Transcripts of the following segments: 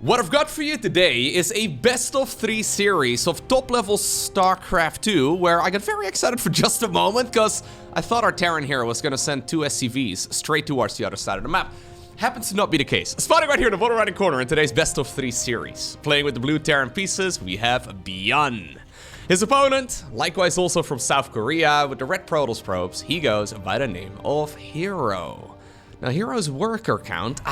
What I've got for you today is a best of 3 series of top level StarCraft 2, where I got very excited for just a moment because I thought our Terran hero was going to send 2 SCVs straight towards the other side of the map. Happens to not be the case. Spotting right here in the bottom right corner in today's best of 3 series. Playing with the blue Terran pieces, we have ByuN. His opponent, likewise also from South Korea, with the red Protoss probes, he goes by the name of hero. Now, herO's worker count,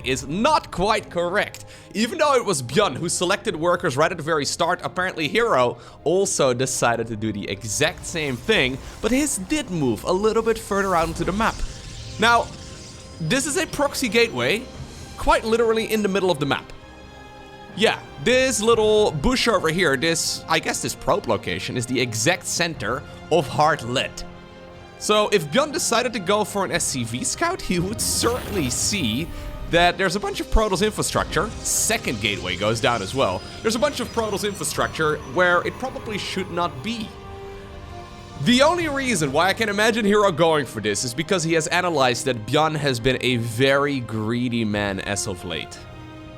is not quite correct. Even though it was ByuN who selected workers right at the very start, apparently hero also decided to do the exact same thing, but his did move a little bit further out into the map. Now, this is a proxy gateway, quite literally in the middle of the map. Yeah, this little bush over here, this probe location, is the exact center of hard lead. So if ByuN decided to go for an SCV scout, he would certainly see that there's a bunch of Protoss infrastructure. Second gateway goes down as well. There's a bunch of Protoss infrastructure where it probably should not be. The only reason why I can imagine hero going for this is because he has analyzed that ByuN has been a very greedy man as of late.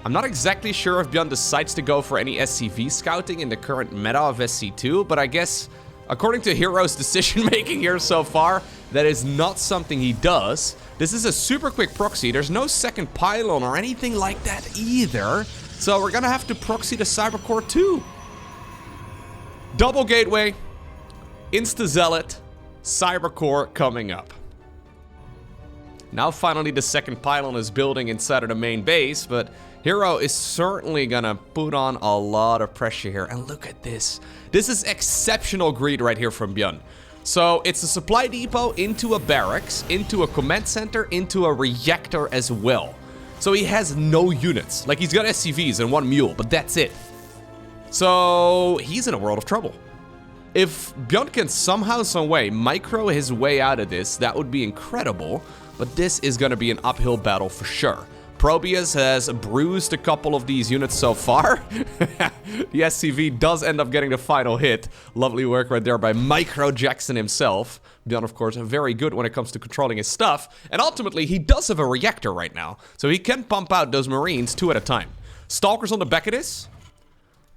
I'm not exactly sure if ByuN decides to go for any SCV scouting in the current meta of SC2, but I guess according to hero's decision making here so far, that is not something he does. This is a super quick proxy. There's no second pylon or anything like that either. So we're gonna have to proxy the Cybercore too. Double gateway, Insta Zealot, Cybercore coming up. Now finally the second pylon is building inside of the main base, but hero is certainly gonna put on a lot of pressure here. And look at this. This is exceptional greed right here from ByuN. So it's a supply depot into a barracks, into a command center, into a reactor as well. So he has no units. Like, he's got SCVs and 1 mule, but that's it. So he's in a world of trouble. If ByuN can somehow, some way micro his way out of this, that would be incredible. But this is gonna be an uphill battle for sure. Probius has bruised a couple of these units so far. The SCV does end up getting the final hit. Lovely work right there by Micro Jackson himself. ByuN, of course, very good when it comes to controlling his stuff. And ultimately, he does have a reactor right now. So he can pump out those Marines 2 at a time. Stalkers on the back of this.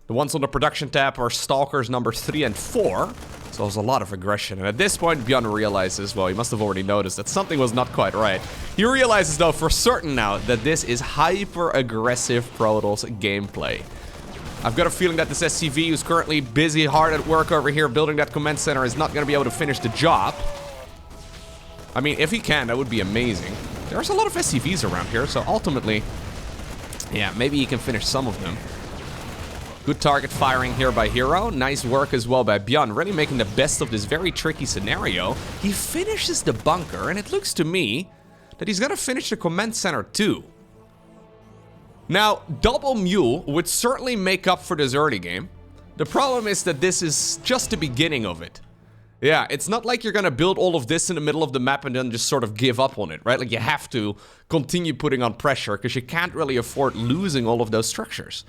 The ones on the production tab are Stalkers number 3 and 4. So there's a lot of aggression. And at this point, ByuN realizes, well, he must have already noticed that something was not quite right. He realizes, though, for certain now, that this is hyper-aggressive Protoss gameplay. I've got a feeling that this SCV, who's currently busy hard at work over here building that command center, is not going to be able to finish the job. I mean, if he can, that would be amazing. There's a lot of SCVs around here, so ultimately, yeah, maybe he can finish some of them. Good target firing here by hero. Nice work as well by ByuN, really making the best of this very tricky scenario. He finishes the bunker, and it looks to me that he's gonna finish the command center too. Now, double mule would certainly make up for this early game. The problem is that this is just the beginning of it. Yeah, it's not like you're gonna build all of this in the middle of the map and then just sort of give up on it, right? Like, you have to continue putting on pressure because you can't really afford losing all of those structures.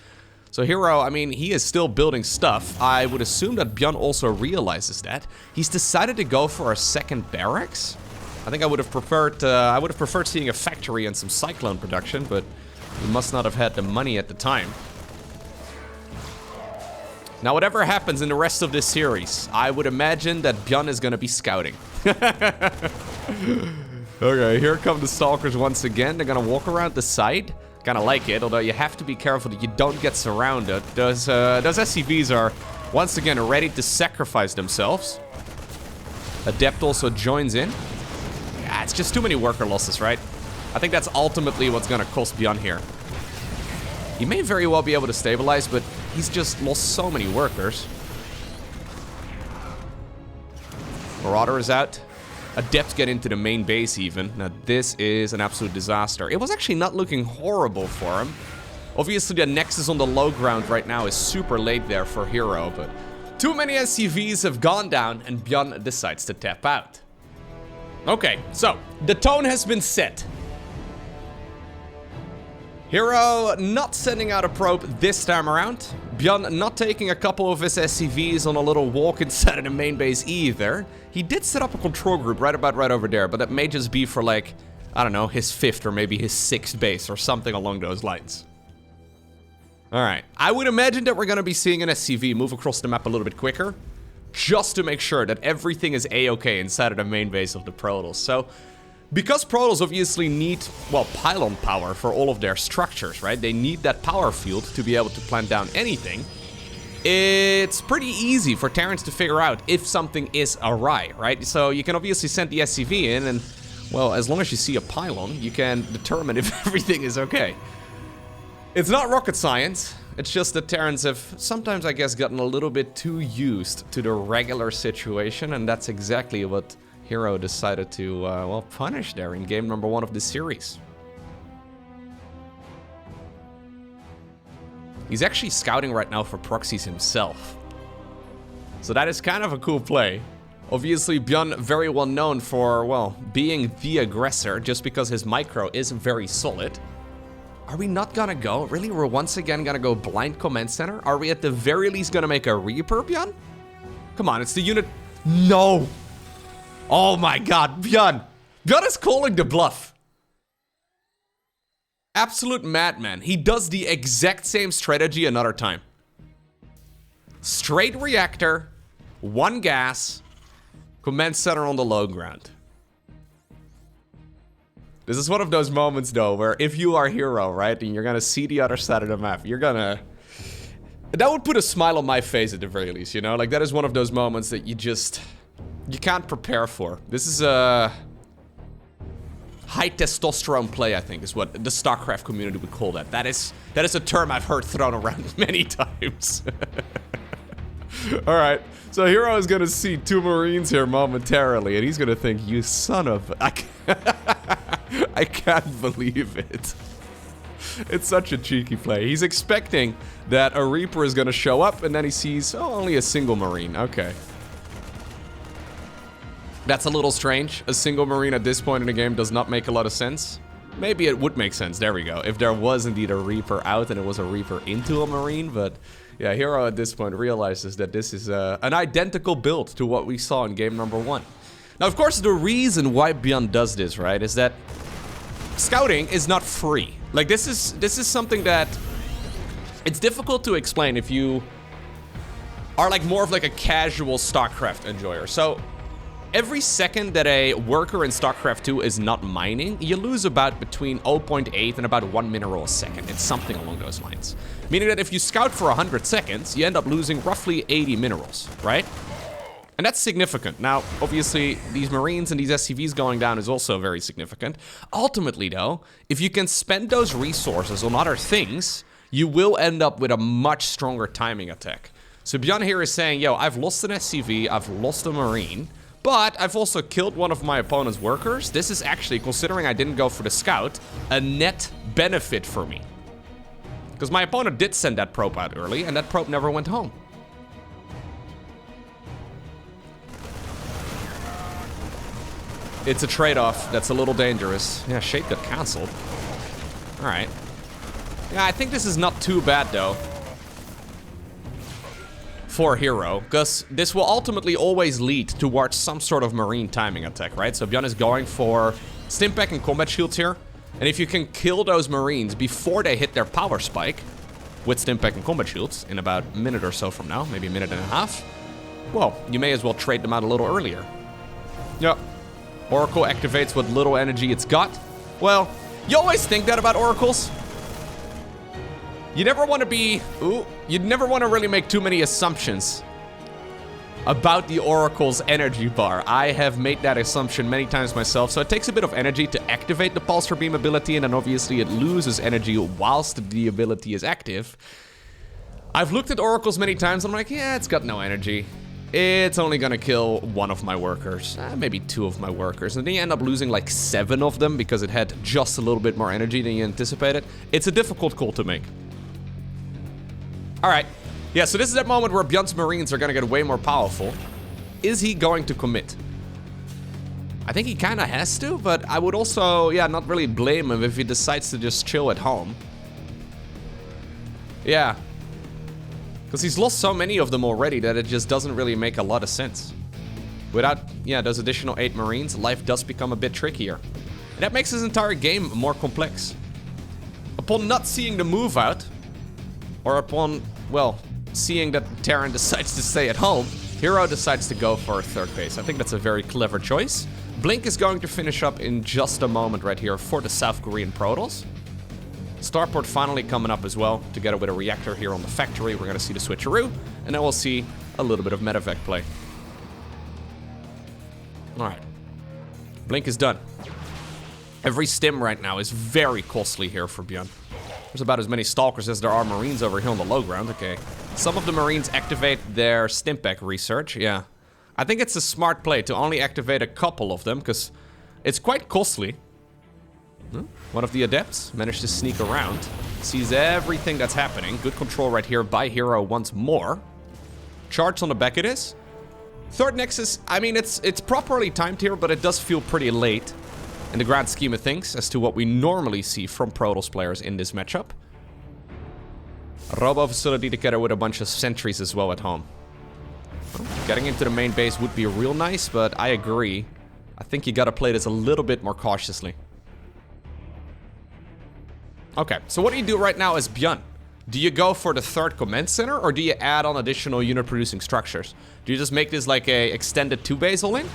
So hero, I mean, he is still building stuff. I would assume that ByuN also realizes that. He's decided to go for a second barracks. I think I would have preferred seeing a factory and some cyclone production, but he must not have had the money at the time. Now, whatever happens in the rest of this series, I would imagine that ByuN is gonna be scouting. Okay, here come the Stalkers once again. They're gonna walk around the side. Kind of like it, although you have to be careful that you don't get surrounded. Those SCVs are once again ready to sacrifice themselves. Adept also joins in. Yeah, it's just too many worker losses, right? I think that's ultimately what's gonna cost ByuN here. He may very well be able to stabilize, but he's just lost so many workers. Marauder is out. Adepts get into the main base even. Now this is an absolute disaster. It was actually not looking horrible for him. Obviously the Nexus on the low ground right now is super late there for hero, but too many SCVs have gone down and ByuN decides to tap out. Okay, so the tone has been set. Hero not sending out a probe this time around. ByuN not taking a couple of his SCVs on a little walk inside of the main base either. He did set up a control group right over there, but that may just be for, like, I don't know, his 5th or maybe his 6th base or something along those lines. Alright, I would imagine that we're gonna be seeing an SCV move across the map a little bit quicker, just to make sure that everything is a-okay inside of the main base of the Protoss. So, because Protoss obviously need, well, pylon power for all of their structures, right? They need that power field to be able to plant down anything. It's pretty easy for Terrans to figure out if something is awry, right? So you can obviously send the SCV in and, well, as long as you see a pylon, you can determine if everything is okay. It's not rocket science. It's just that Terrans have sometimes, I guess, gotten a little bit too used to the regular situation, and that's exactly what hero decided to, well, punish there in game number 1 of this series. He's actually scouting right now for proxies himself. So that is kind of a cool play. Obviously, ByuN very well known for, well, being the aggressor, just because his micro is very solid. Are we not gonna go? Really? We're once again gonna go blind command center? Are we at the very least gonna make a Reaper, ByuN? Come on, it's the unit. No! Oh my god, ByuN! ByuN is calling the bluff. Absolute madman. He does the exact same strategy another time. Straight reactor, 1 gas, command center on the low ground. This is one of those moments, though, where if you are hero, right, and you're gonna see the other side of the map, you're gonna... That would put a smile on my face at the very least, you know? Like, that is one of those moments that you just... You can't prepare for. This is a... high testosterone play, I think, is what the StarCraft community would call that. That is a term I've heard thrown around many times. Alright, so hero is gonna see 2 Marines here momentarily, and he's gonna think, you son of... I can't believe it. It's such a cheeky play. He's expecting that a Reaper is gonna show up, and then he sees, oh, only a single Marine. Okay. That's a little strange. A single Marine at this point in the game does not make a lot of sense. Maybe it would make sense. There we go. If there was indeed a Reaper out and it was a Reaper into a Marine, but yeah, hero at this point realizes that this is an identical build to what we saw in game number 1. Now, of course, the reason why ByuN does this, right, is that scouting is not free. Like, this is something that it's difficult to explain if you are like more of like a casual StarCraft enjoyer. So every second that a worker in StarCraft 2 is not mining, you lose about between 0.8 and about 1 mineral a second. It's something along those lines. Meaning that if you scout for 100 seconds, you end up losing roughly 80 minerals, right? And that's significant. Now, obviously, these Marines and these SCVs going down is also very significant. Ultimately, though, if you can spend those resources on other things, you will end up with a much stronger timing attack. So ByuN here is saying, yo, I've lost an SCV, I've lost a Marine, but I've also killed one of my opponent's workers. This is actually, considering I didn't go for the scout, a net benefit for me. Because my opponent did send that probe out early, and that probe never went home. It's a trade-off that's a little dangerous. Yeah, Shape got cancelled. Alright. Yeah, I think this is not too bad, though, for hero, because this will ultimately always lead towards some sort of Marine timing attack, right? So ByuN is going for Stimpack and combat shields here, and if you can kill those Marines before they hit their power spike with Stimpack and combat shields in about a minute or so from now, maybe a minute and a half, well, you may as well trade them out a little earlier. Yep. Oracle activates what little energy it's got. Well, you always think that about Oracles. You never want to be... Ooh, you'd never want to really make too many assumptions about the Oracle's energy bar. I have made that assumption many times myself, so it takes a bit of energy to activate the Pulsar Beam ability, and then obviously it loses energy whilst the ability is active. I've looked at Oracles many times, and I'm like, yeah, it's got no energy. It's only gonna kill 1 of my workers, maybe 2 of my workers, and then you end up losing like 7 of them because it had just a little bit more energy than you anticipated. It's a difficult call to make. Alright, yeah, so this is that moment where ByuN's Marines are gonna get way more powerful. Is he going to commit? I think he kinda has to, but I would also, yeah, not really blame him if he decides to just chill at home. Yeah. Because he's lost so many of them already that it just doesn't really make a lot of sense. Without, yeah, those additional 8 Marines, life does become a bit trickier. And that makes his entire game more complex. Upon not seeing the move out, or upon, well, seeing that Terran decides to stay at home, hero decides to go for a third base. I think that's a very clever choice. Blink is going to finish up in just a moment right here for the South Korean Protoss. Starport finally coming up as well, together with a reactor here on the factory. We're going to see the switcheroo, and then we'll see a little bit of medevac play. Alright. Blink is done. Every stim right now is very costly here for ByuN. There's about as many Stalkers as there are Marines over here on the low ground. Okay. Some of the Marines activate their Stimpack research. Yeah. I think it's a smart play to only activate a couple of them, because it's quite costly. One of the Adepts managed to sneak around. Sees everything that's happening. Good control right here by hero once more. Charge on the back it is. Third Nexus, I mean, it's properly timed here, but it does feel pretty late in the grand scheme of things as to what we normally see from Protoss players in this matchup. Robo facility together with a bunch of sentries as well at home. Getting into the main base would be real nice, but I agree. I think you gotta play this a little bit more cautiously. Okay, so what do you do right now as ByuN? Do you go for the third command center, or do you add on additional unit producing structures? Do you just make this like a extended 2-base all-in?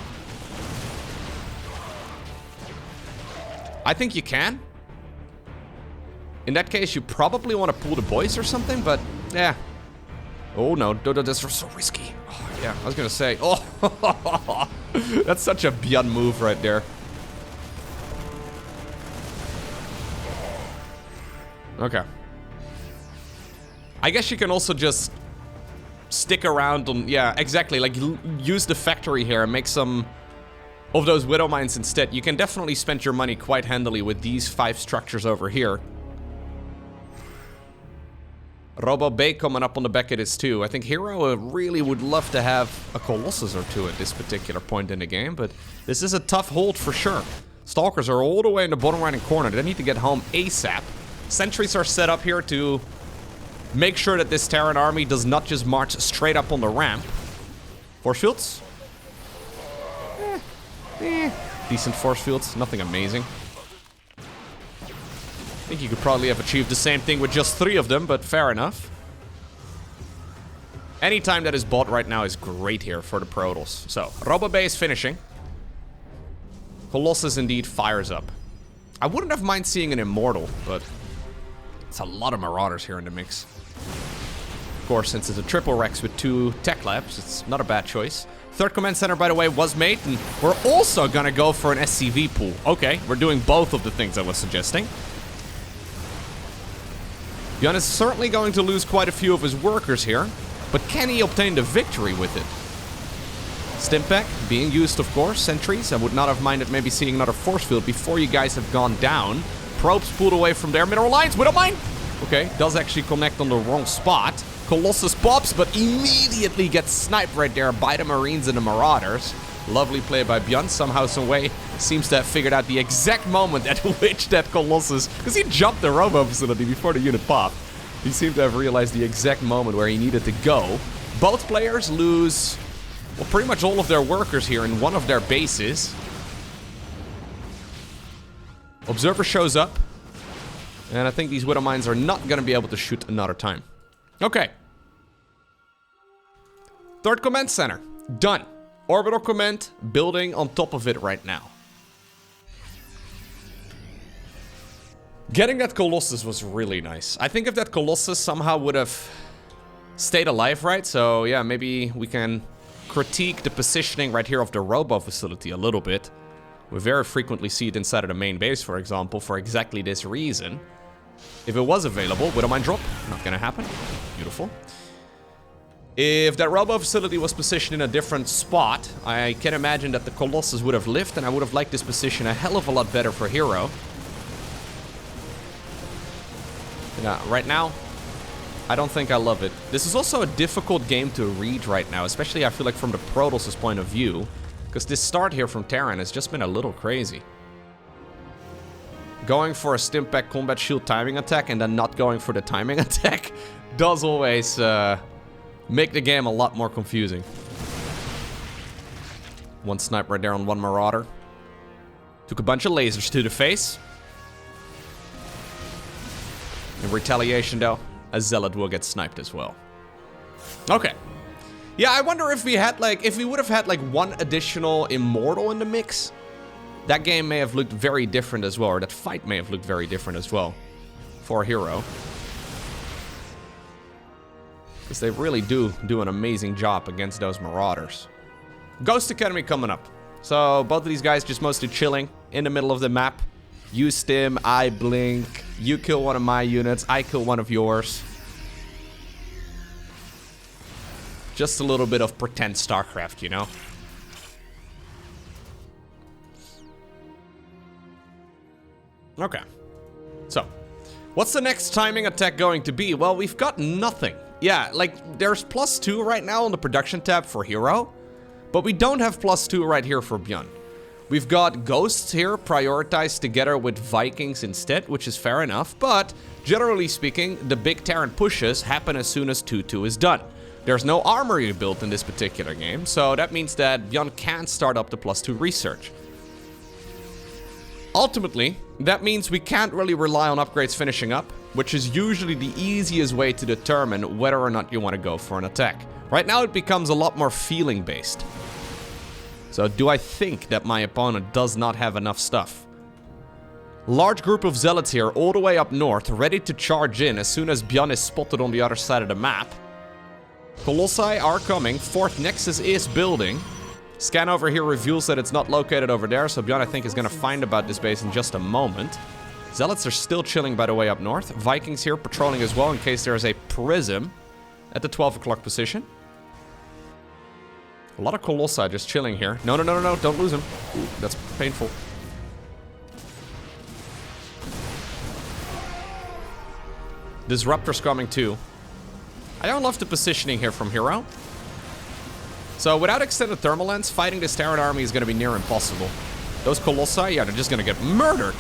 I think you can. In that case, you probably want to pull the boys or something, but yeah. Oh no, that's so risky. Oh, yeah, I was gonna say, oh, that's such a ByuN move right there. Okay. I guess you can also just stick around on, yeah, exactly, like use the factory here and make some of those Widow Mines instead. You can definitely spend your money quite handily with these 5 structures over here. Robo Bay coming up on the back of this too. I think hero really would love to have a Colossus or two at this particular point in the game, but this is a tough hold for sure. Stalkers are all the way in the bottom right-hand corner. They need to get home ASAP. Sentries are set up here to make sure that this Terran army does not just march straight up on the ramp. Force fields? Decent force fields, nothing amazing. I think you could probably have achieved the same thing with just 3 of them, but fair enough. Any time that is bought right now is great here for the Protoss. So, Robo Bay is finishing. Colossus indeed fires up. I wouldn't have mind seeing an Immortal, but it's a lot of Marauders here in the mix. Of course, since it's a triple Rex with 2 tech labs, it's not a bad choice. Third command center, by the way, was made, and we're also gonna go for an SCV pool. Okay, we're doing both of the things I was suggesting. ByuN is certainly going to lose quite a few of his workers here, but can he obtain the victory with it? Stimpack being used, of course. Sentries, I would not have minded maybe seeing another force field before you guys have gone down. Probes pulled away from their mineral lines. Widow Mine! Okay, does actually connect on the wrong spot. Colossus pops, but immediately gets sniped right there by the Marines and the Marauders. Lovely play by ByuN. Somehow, some way, seems to have figured out the exact moment at which that Colossus... Because he jumped the Robo facility before the unit popped. He seemed to have realized the exact moment where he needed to go. Both players lose... well, pretty much all of their workers here in one of their bases. Observer shows up. And I think these Widow Mines are not going to be able to shoot another time. Okay. Third command center. Done. Orbital command building on top of it right now. Getting that Colossus was really nice. I think if that Colossus somehow would have stayed alive, right? So yeah, maybe we can critique the positioning right here of the Robo facility a little bit. We very frequently see it inside of the main base, for example, for exactly this reason. If it was available, Widow Mine drop, not gonna happen. Beautiful. If that Robo facility was positioned in a different spot, I can imagine that the Colossus would have lived, and I would have liked this position a hell of a lot better for hero. Yeah, right now, I don't think I love it. This is also a difficult game to read right now, especially I feel like from the Protoss' point of view, because this start here from Terran has just been a little crazy. Going for a Stimpack combat shield timing attack and then not going for the timing attack does always make the game a lot more confusing. One snipe right there on one Marauder. Took a bunch of lasers to the face. In retaliation though, a Zealot will get sniped as well. Okay. Yeah, I wonder if we had like, if we would have had like one additional Immortal in the mix, that game may have looked very different as well, or that fight may have looked very different as well for hero. Because they really do an amazing job against those Marauders. Ghost Academy coming up. So both of these guys just mostly chilling in the middle of the map. You stim, I blink, you kill one of my units, I kill one of yours. Just a little bit of pretend StarCraft, you know? Okay. So, what's the next timing attack going to be? Well, we've got nothing. Yeah, like, there's +2 right now on the production tab for hero, but we don't have +2 right here for ByuN. We've got Ghosts here prioritized together with Vikings instead, which is fair enough, but generally speaking, the big Terran pushes happen as soon as 2-2 is done. There's no armory built in this particular game, so that means that ByuN can't start up the +2 research. Ultimately, that means we can't really rely on upgrades finishing up, which is usually the easiest way to determine whether or not you want to go for an attack. Right now it becomes a lot more feeling based. So do I think that my opponent does not have enough stuff? Large group of Zealots here all the way up north, ready to charge in as soon as ByuN is spotted on the other side of the map. Colossi are coming. Fourth Nexus is building. Scan over here reveals that it's not located over there, so ByuN I think is going to find about this base in just a moment. Zealots are still chilling by the way up north. Vikings here patrolling as well in case there is a prism at the 12 o'clock position. A lot of Colossi just chilling here. No, don't lose him. Ooh, that's painful. Disruptor's coming too. I don't love the positioning here from hero. So without extended thermal lens, fighting this Terran army is going to be near impossible. Those Colossi, yeah, they're just going to get murdered.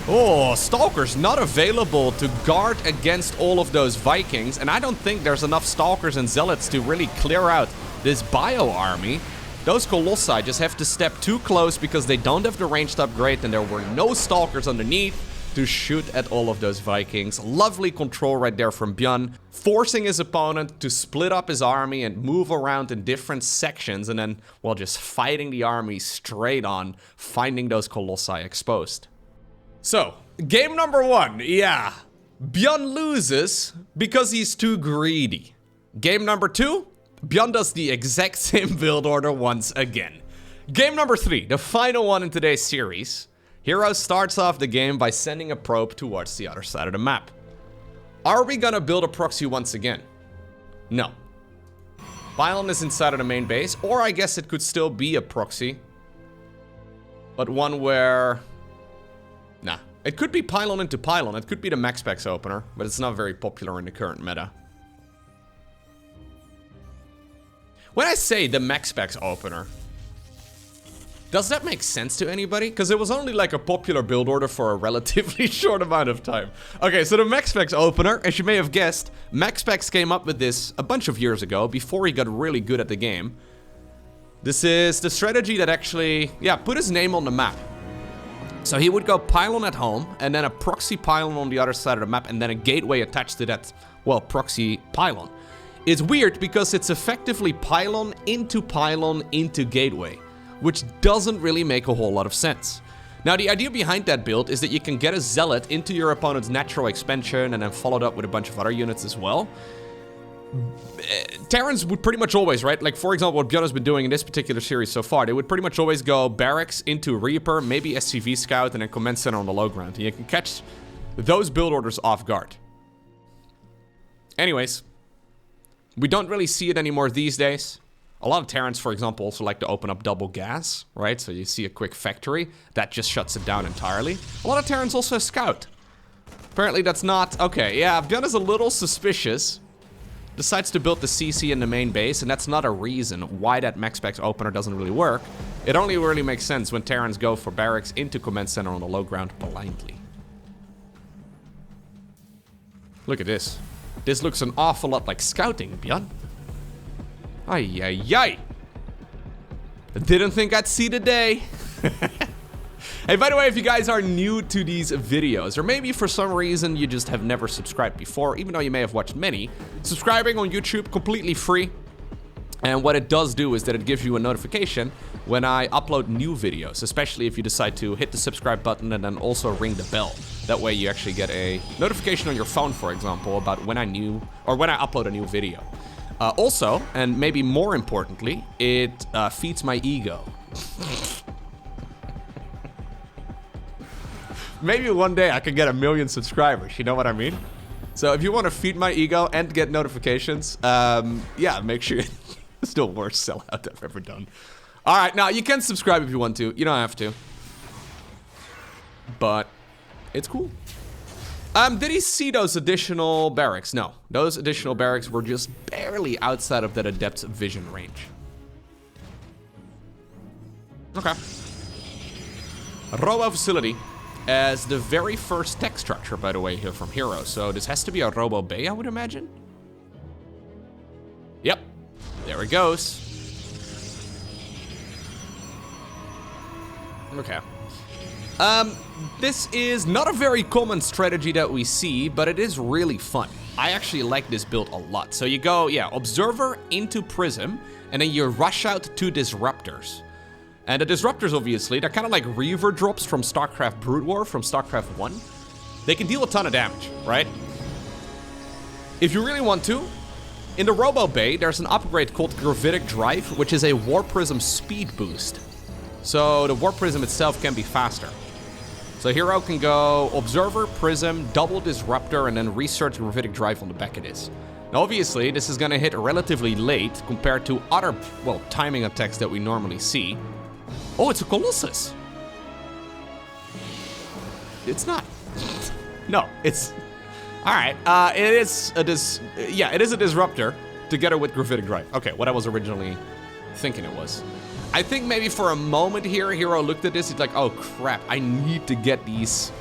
Oh, Stalkers not available to guard against all of those Vikings. And I don't think there's enough Stalkers and Zealots to really clear out this bio army. Those Colossi just have to step too close because they don't have the ranged upgrade and there were no Stalkers underneath to shoot at all of those Vikings. Lovely control right there from ByuN, forcing his opponent to split up his army and move around in different sections and then, well, just fighting the army straight on, finding those Colossi exposed. So, game number 1, yeah. ByuN loses because he's too greedy. Game number 2, ByuN does the exact same build order once again. Game number 3, the final one in today's series. Hero starts off the game by sending a probe towards the other side of the map. Are we gonna build a proxy once again? No. Pylon is inside of the main base, or I guess it could still be a proxy. But one where... Nah. It could be Pylon into Pylon. It could be the Max Specs opener, but it's not very popular in the current meta. When I say the Max Specs opener, does that make sense to anybody? Because it was only like a popular build order for a relatively short amount of time. Okay, so the Max Specs opener, as you may have guessed, Max Specs came up with this a bunch of years ago, before he got really good at the game. This is the strategy that actually, yeah, put his name on the map. So he would go Pylon at home, and then a proxy Pylon on the other side of the map, and then a gateway attached to that, well, proxy Pylon. It's weird because it's effectively Pylon into gateway, which doesn't really make a whole lot of sense. Now, the idea behind that build is that you can get a Zealot into your opponent's natural expansion and then followed up with a bunch of other units as well. Terrans would pretty much always, right? Like, for example, what ByuN has been doing in this particular series so far, they would pretty much always go Barracks into Reaper, maybe SCV Scout, and then Command Center on the low ground. And you can catch those build orders off guard. Anyways, we don't really see it anymore these days. A lot of Terrans, for example, also like to open up double gas, right? So you see a quick factory. That just shuts it down entirely. A lot of Terrans also scout. Apparently that's not... Okay, yeah, ByuN is a little suspicious. Decides to build the CC in the main base, and that's not a reason why that Max Specs opener doesn't really work. It only really makes sense when Terrans go for Barracks into Command Center on the low ground blindly. Look at this. This looks an awful lot like scouting, ByuN. Ay, ay, ay. Didn't think I'd see the day. Hey, by the way, if you guys are new to these videos, or maybe for some reason you just have never subscribed before, even though you may have watched many, subscribing on YouTube, completely free. And what it does do is that it gives you a notification when I upload new videos, especially if you decide to hit the subscribe button and then also ring the bell. That way you actually get a notification on your phone, for example, about when I upload a new video. Also, and maybe more importantly, it feeds my ego. Maybe one day I could get 1 million subscribers, you know what I mean? So if you want to feed my ego and get notifications, yeah, make sure it's the worst sellout I've ever done. All right, now you can subscribe if you want to. You don't have to. But it's cool. Did he see those additional barracks? No, those additional barracks were just barely outside of that adept's vision range. Okay. Robo facility as the very first tech structure, by the way, here from herO's. So this has to be a Robo Bay, I would imagine. Yep, there it goes. Okay. This is not a very common strategy that we see, but it is really fun. I actually like this build a lot. So you go, yeah, Observer into Prism, and then you rush out to Disruptors. And the Disruptors, obviously, they're kind of like Reaver drops from StarCraft Brood War, from StarCraft 1. They can deal a ton of damage, right? If you really want to, in the Robo Bay, there's an upgrade called Gravitic Drive, which is a War Prism speed boost. So the War Prism itself can be faster. So hero can go Observer, Prism, double Disruptor, and then Research Gravitic Drive on the back of this. Now obviously, this is gonna hit relatively late compared to other, well, timing attacks that we normally see. Oh, it's a Colossus. It's not. No, it's... Alright, it is a Disruptor together with Gravitic Drive. Okay, what I was originally thinking it was. I think maybe for a moment here, hero looked at this, he's like, oh crap, I need to get these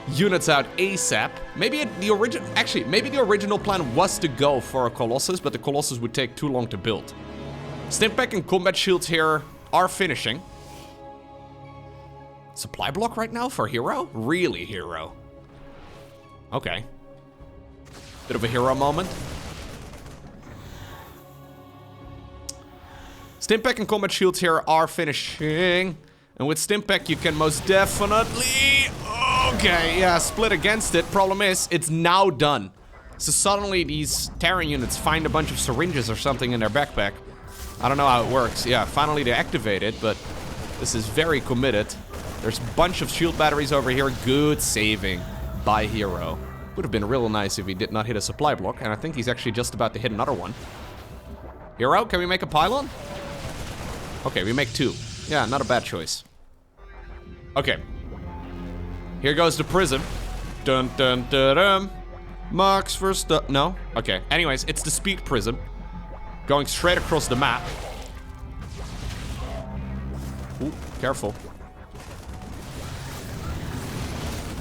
units out ASAP. Maybe the original plan was to go for a Colossus, but the Colossus would take too long to build. Stimpack and combat shields here are finishing. Supply block right now for hero? Really, hero? Okay. Bit of a hero moment. Stimpack and combat shields here are finishing. And with Stimpack you can most definitely... Okay, yeah, split against it. Problem is, it's now done. So suddenly these Terran units find a bunch of syringes or something in their backpack. I don't know how it works. Yeah, finally they activate it, but this is very committed. There's a bunch of shield batteries over here. Good saving by hero. Would have been real nice if he did not hit a supply block, and I think he's actually just about to hit another one. Hero, can we make a pylon? Okay, we make 2. Yeah, not a bad choice. Okay. Here goes the Prism. Dun dun dun dun. Marks for stuff. No? Okay. Anyways, it's the Speed Prism. Going straight across the map. Ooh, careful.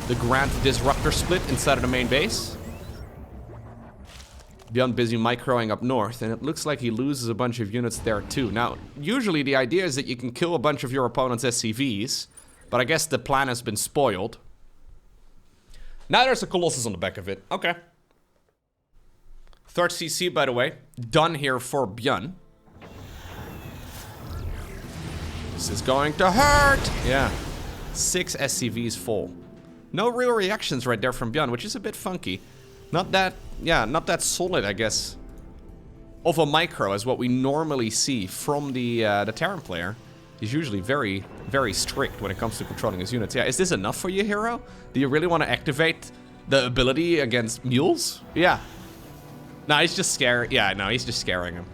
The Grand Disruptor split inside of the main base. ByuN busy microing up north, and it looks like he loses a bunch of units there too. Now, usually the idea is that you can kill a bunch of your opponent's SCVs, but I guess the plan has been spoiled. Now there's a Colossus on the back of it. Okay. Third CC, by the way, done here for ByuN. This is going to hurt! Yeah. 6 SCVs full. No real reactions right there from ByuN, which is a bit funky. Not that, yeah, not that solid, I guess, of a micro as what we normally see from the Terran player. He's usually very, very strict when it comes to controlling his units. Yeah, is this enough for you, hero? Do you really want to activate the ability against mules? Yeah. No, he's just scaring. Yeah, no, he's just scaring him.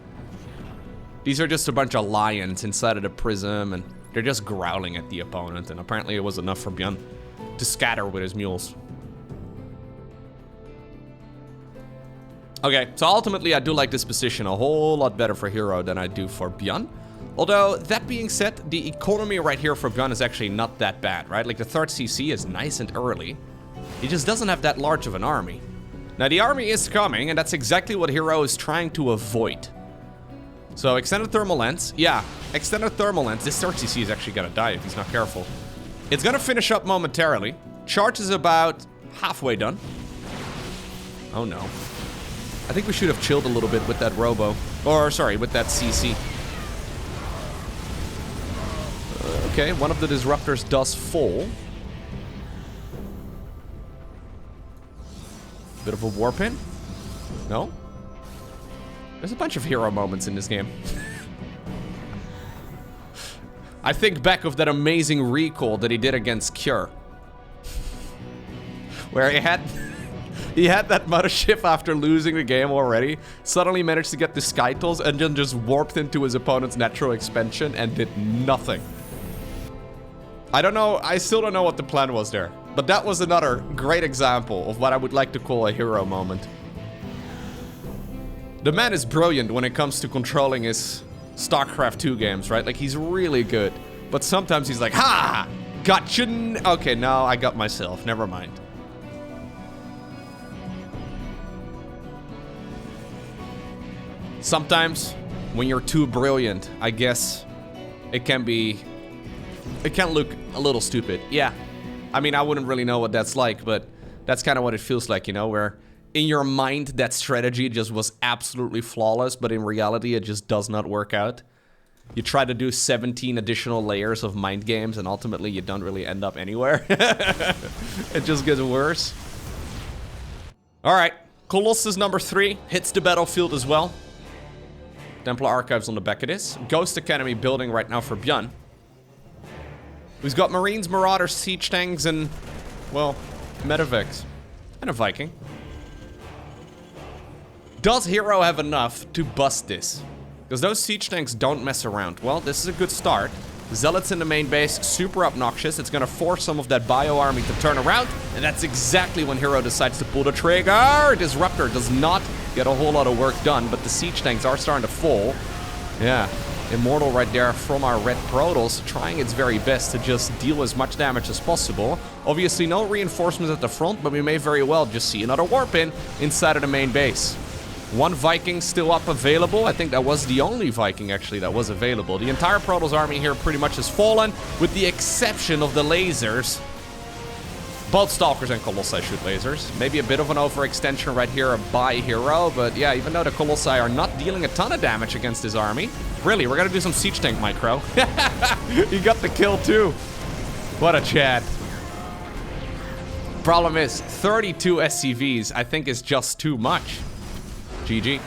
These are just a bunch of lions inside of the Prism, and they're just growling at the opponent, and apparently it was enough for ByuN to scatter with his mules. Okay, so ultimately I do like this position a whole lot better for hero than I do for ByuN. Although, that being said, the economy right here for ByuN is actually not that bad, right? Like, the third CC is nice and early. He just doesn't have that large of an army. Now, the army is coming, and that's exactly what hero is trying to avoid. So, extended thermal lens. Yeah, extended thermal lens. This third CC is actually gonna die if he's not careful. It's gonna finish up momentarily. Charge is about halfway done. Oh no. I think we should have chilled a little bit with that Robo. Or, sorry, with that CC. Okay, one of the disruptors does fall. Bit of a warp in? No? There's a bunch of hero moments in this game. I think back of that amazing recall that he did against Cure. Where he had that mothership after losing the game already, suddenly managed to get the Skytles and then just warped into his opponent's natural expansion and did nothing. I don't know, I still don't know what the plan was there. But that was another great example of what I would like to call a hero moment. The man is brilliant when it comes to controlling his StarCraft 2 games, right? Like, he's really good. But sometimes he's like, ha! Gotcha! Okay, no, I got myself. Never mind. Sometimes, when you're too brilliant, I guess it can look a little stupid. Yeah. I mean, I wouldn't really know what that's like, but that's kind of what it feels like, you know, where in your mind, that strategy just was absolutely flawless, but in reality, it just does not work out. You try to do 17 additional layers of mind games, and ultimately, you don't really end up anywhere. It just gets worse. All right, Colossus number 3 hits the battlefield as well. Templar Archives on the back of this. Ghost Academy building right now for ByuN. We've got Marines, Marauders, Siege Tanks, and, well, Medevacs. And a Viking. Does hero have enough to bust this? Because those Siege Tanks don't mess around. Well, this is a good start. Zealots in the main base, super obnoxious. It's gonna force some of that bio army to turn around, and that's exactly when hero decides to pull the trigger. Disruptor does not get a whole lot of work done, but the Siege Tanks are starting to fall. Yeah. Immortal right there from our red Protoss, trying its very best to just deal as much damage as possible. Obviously no reinforcements at the front, but we may very well just see another warp in inside of the main base. One Viking still up available. I think that was the only Viking actually that was available. The entire Protoss army here pretty much has fallen, with the exception of the lasers. Both Stalkers and Colossi shoot lasers. Maybe a bit of an overextension right here by hero, but yeah, even though the Colossi are not dealing a ton of damage against his army. Really, we're gonna do some Siege Tank micro. He got the kill too. What a chat. Problem is, 32 SCVs I think is just too much. GG.